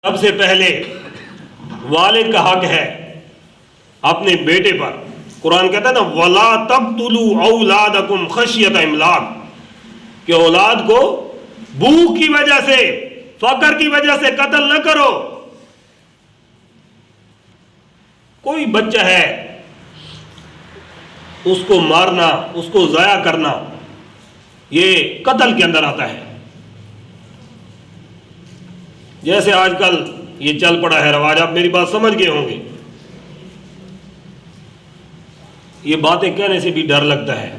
سب سے پہلے والد کا حق ہے اپنے بیٹے پر. قرآن کہتا ہے نا وَلَا تَقْتُلُوا أَوْلَادَكُمْ خَشْيَةَ إِمْلَاقٍ کہ اولاد کو بھوک کی وجہ سے، فقر کی وجہ سے قتل نہ کرو. کوئی بچہ ہے اس کو مارنا، اس کو ضائع کرنا، یہ قتل کے اندر آتا ہے. جیسے آج کل یہ چل پڑا ہے رواج، آپ میری بات سمجھ گئے ہوں گے. یہ باتیں کہنے سے بھی ڈر لگتا ہے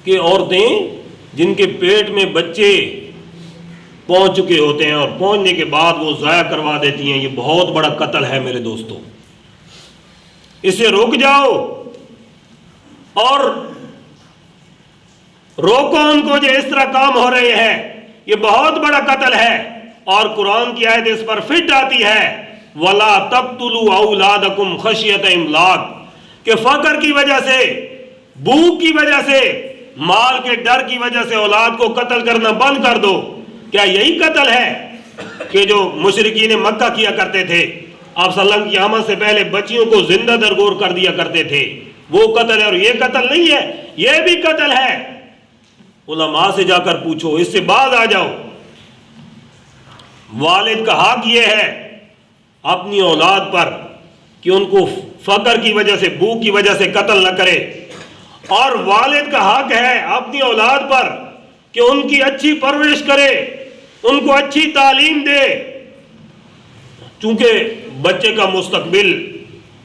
کہ عورتیں جن کے پیٹ میں بچے پہنچ چکے ہوتے ہیں اور پہنچنے کے بعد وہ ضائع کروا دیتی ہیں، یہ بہت بڑا قتل ہے میرے دوستو. اسے روک جاؤ اور روکو ان کو جو اس طرح کام ہو رہے ہیں. یہ بہت بڑا قتل ہے اور قرآن کی آیت اس پر فٹ آتی ہے وَلَا تَقْتُلُوا أَوْلَادَكُمْ خَشْيَةَ إِمْلَاقٍ کہ فقر کی وجہ سے، بھوک کی وجہ سے، مال کے ڈر کی وجہ سے اولاد کو قتل کرنا بند کر دو. کیا یہی قتل ہے کہ جو مشرکین مکہ کیا کرتے تھے؟ آپ صلی اللہ علیہ وسلم کی آمد سے پہلے بچیوں کو زندہ درگور کر دیا کرتے تھے. وہ قتل ہے اور یہ قتل نہیں ہے، یہ بھی قتل ہے. علماء سے جا کر پوچھو، اس سے باز آ جاؤ. والد کا حق یہ ہے اپنی اولاد پر کہ ان کو فقر کی وجہ سے، بھوک کی وجہ سے قتل نہ کرے، اور والد کا حق ہے اپنی اولاد پر کہ ان کی اچھی پرورش کرے، ان کو اچھی تعلیم دے. چونکہ بچے کا مستقبل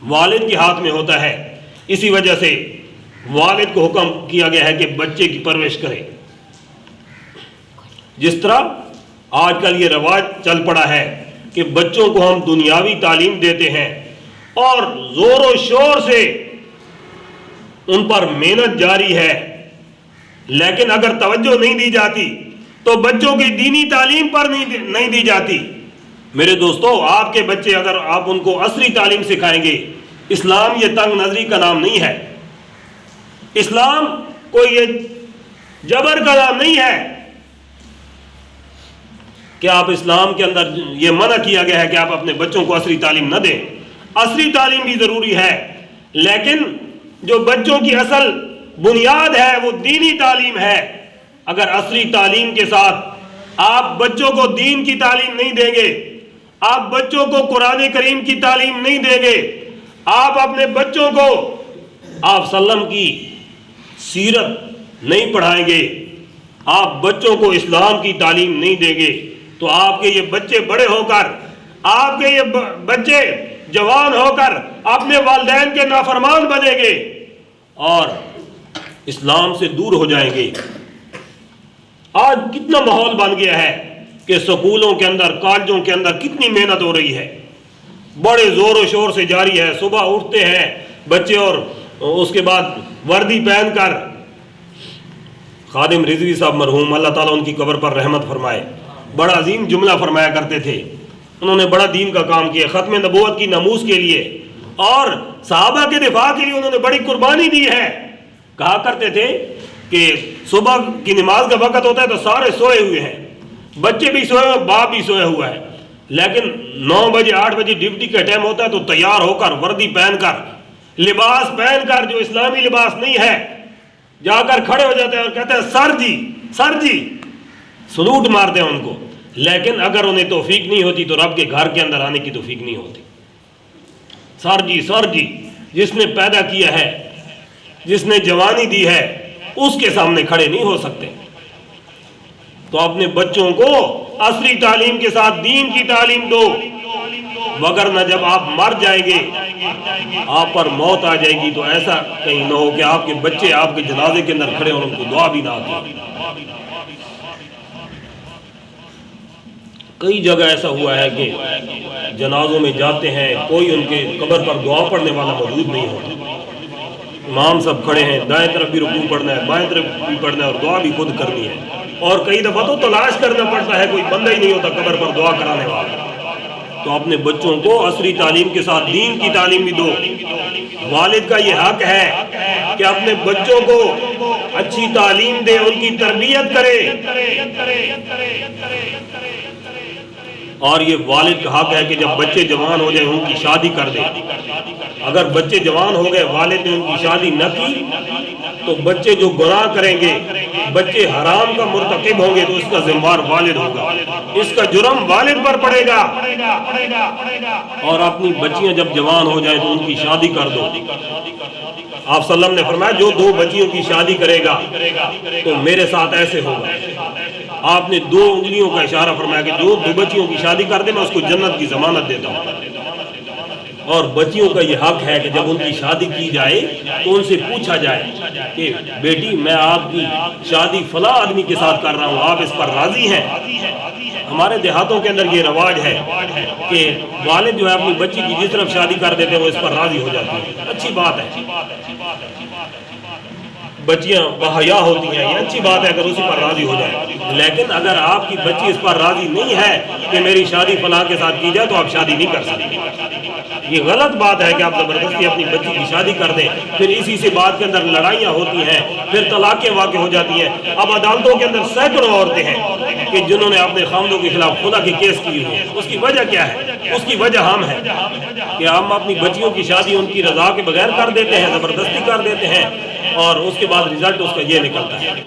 والد کے ہاتھ میں ہوتا ہے، اسی وجہ سے والد کو حکم کیا گیا ہے کہ بچے کی پرورش کرے. جس طرح آج کل یہ رواج چل پڑا ہے کہ بچوں کو ہم دنیاوی تعلیم دیتے ہیں اور زور و شور سے ان پر محنت جاری ہے، لیکن اگر توجہ نہیں دی جاتی تو بچوں کی دینی تعلیم پر نہیں دی جاتی. میرے دوستو، آپ کے بچے اگر آپ ان کو عصری تعلیم سکھائیں گے، اسلام یہ تنگ نظری کا نام نہیں ہے، اسلام کوئی یہ جبر کا نام نہیں ہے کہ آپ اسلام کے اندر یہ منع کیا گیا ہے کہ آپ اپنے بچوں کو عصری تعلیم نہ دیں. عصری تعلیم بھی ضروری ہے، لیکن جو بچوں کی اصل بنیاد ہے وہ دینی تعلیم ہے. اگر عصری تعلیم کے ساتھ آپ بچوں کو دین کی تعلیم نہیں دیں گے، آپ بچوں کو قرآن کریم کی تعلیم نہیں دیں گے، آپ اپنے بچوں کو آپ صلی اللہ علیہ وسلم کی سیرت نہیں پڑھائیں گے، آپ بچوں کو اسلام کی تعلیم نہیں دیں گے، تو آپ کے یہ بچے بڑے ہو کر، آپ کے یہ بچے جوان ہو کر اپنے والدین کے نافرمان بنیں گے اور اسلام سے دور ہو جائیں گے. آج کتنا ماحول بن گیا ہے کہ سکولوں کے اندر، کالجوں کے اندر کتنی محنت ہو رہی ہے، بڑے زور و شور سے جاری ہے. صبح اٹھتے ہیں بچے اور اس کے بعد وردی پہن کر، خادم رضوی صاحب مرحوم اللہ تعالیٰ ان کی قبر پر رحمت فرمائے، بڑا عظیم جملہ فرمایا کرتے تھے. انہوں نے بڑا دین کا کام کیا ختم نبوت کی ناموس کے لیے اور صحابہ کے دفاع کے لیے انہوں نے بڑی قربانی دی ہے. کہا کرتے تھے کہ صبح کی نماز کا وقت ہوتا ہے تو سارے سوئے ہوئے ہیں، بچے بھی سوئے ہوئے، باپ بھی سوئے ہوا ہے، لیکن 9 بجے 8 بجے ڈیوٹی کا ٹائم ہوتا ہے تو تیار ہو کر، وردی پہن کر، لباس پہن کر، جو اسلامی لباس نہیں ہے، جا کر کھڑے ہو جاتے ہیں اور کہتے ہیں سر جی، سر جی، سلوٹ مارتے ہیں ان کو. لیکن اگر انہیں توفیق نہیں ہوتی تو رب کے گھر کے اندر آنے کی توفیق نہیں ہوتی. سر جی، سر جی، جس نے پیدا کیا ہے، جس نے جوانی دی ہے، اس کے سامنے کھڑے نہیں ہو سکتے. تو اپنے بچوں کو عصری تعلیم کے ساتھ دین کی تعلیم دو، وگرنہ جب آپ مر جائیں گے، آپ پر موت آ جائے گی تو ایسا کہیں نہ ہو کہ آپ کے بچے آپ کے جنازے کے اندر کھڑے اور ان کو دعا بھی نہ آتی. کئی جگہ ایسا ہوا ہے کہ جنازوں میں جاتے ہیں، کوئی ان کے قبر پر دعا پڑھنے والا موجود نہیں ہوتا. امام سب کھڑے ہیں، دائیں طرف بھی رکوع پڑھنا ہے، بائیں طرف بھی پڑھنا ہے اور دعا بھی خود کرنی ہے. اور کئی دفعہ تو تلاش کرنا پڑتا ہے، کوئی بندہ ہی نہیں ہوتا قبر پر دعا کرانے والا. تو اپنے بچوں کو عصری تعلیم کے ساتھ دین کی تعلیم بھی دو. والد کا یہ حق ہے کہ اپنے بچوں کو اچھی تعلیم دے، ان کی تربیت کرے. اور یہ والد کا حق ہے کہ جب بچے جوان ہو جائیں ان کی شادی کر دیں. اگر بچے جوان ہو گئے والد نے ان کی شادی نہ کی تو بچے جو گناہ کریں گے، بچے حرام کا مرتکب ہوں گے تو اس کا ذمہ دار والد ہوگا، اس کا جرم والد پر پڑے گا. اور اپنی بچیاں جب جوان ہو جائیں تو ان کی شادی کر دو. آپ صلی اللہ علیہ وسلم نے فرمایا جو 2 بچیوں کی شادی کرے گا تو میرے ساتھ ایسے ہوگا. آپ نے 2 انگلیوں کا اشارہ فرمایا کہ جو 2 بچیوں کی شادی کر دے میں اس کو جنت کی ضمانت دیتا ہوں. اور بچیوں کا یہ حق ہے کہ جب ان کی شادی کی جائے تو ان سے پوچھا جائے کہ بیٹی میں آپ کی شادی فلاں آدمی کے ساتھ کر رہا ہوں، آپ اس پر راضی ہیں؟ ہمارے دیہاتوں کے اندر یہ رواج ہے کہ والد جو ہے اپنی بچی کی جس طرف شادی کر دیتے ہیں وہ اس پر راضی ہو جاتی ہے. اچھی بات ہے، بچیاں بحیا ہوتی ہیں، یہ اچھی بات ہے اگر اسی پر راضی ہو جائے. لیکن اگر آپ کی بچی اس پر راضی نہیں ہے کہ میری شادی فلاں کے ساتھ کی جائے تو آپ شادی نہیں کر سکتے. یہ غلط بات ہے کہ آپ زبردستی اپنی بچی کی شادی کر دیں، پھر اسی سے بات کے اندر لڑائیاں ہوتی ہیں، پھر طلاقیں واقع ہو جاتی ہیں. اب عدالتوں کے اندر سینکڑوں عورتیں ہیں کہ جنہوں نے اپنے خاوندوں کے خلاف خدا کے کیس کیے ہیں. اس کی وجہ کیا ہے؟ اس کی وجہ ہم ہیں کہ ہم اپنی بچیوں کی شادی ان کی رضا کے بغیر کر دیتے ہیں، زبردستی کر دیتے ہیں، اور اس کے بعد رزلٹ اس کا یہ نکلتا ہے.